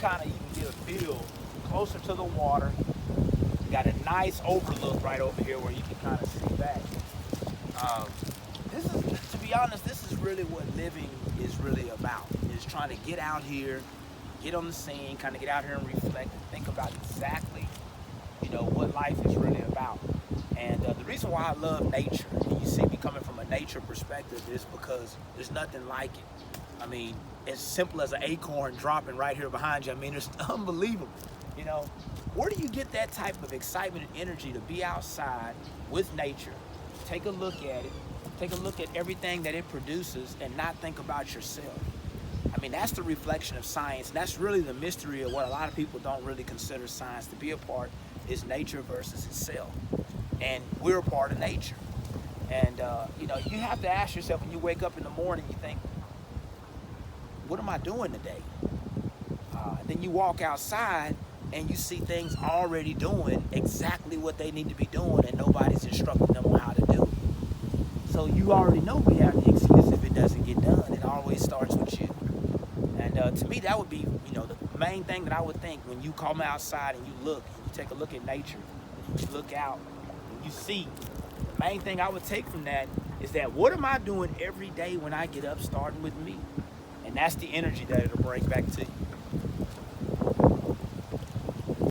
kind of even get a feel closer to the water. You got a nice overlook right over here where you can kind of see back. This is, to be honest, this is really what living is really about. Is trying to get out here, get on the scene, kind of get out here and reflect and think about exactly, what life is really about. And the reason why I love nature, and you see me coming from a nature perspective, is because there's nothing like it. I mean, as simple as an acorn dropping right here behind you, I mean, it's unbelievable. Where do you get that type of excitement and energy to be outside with nature, take a look at it, take a look at everything that it produces and not think about yourself? I mean, that's the reflection of science. And that's really the mystery of what a lot of people don't really consider science to be a part, is nature versus itself. And we're a part of nature. And, you have to ask yourself when you wake up in the morning, you think, what am I doing today? Then you walk outside and you see things already doing exactly what they need to be doing, and nobody's instructing them on how to do it. So you already know we have the excuse if it doesn't get done. It always starts with you. And to me, that would be, the main thing that I would think when you come outside and you look, and you take a look at nature, and you look out, and you see, the main thing I would take from that is that what am I doing every day when I get up, starting with me? And that's the energy that it'll bring back to you.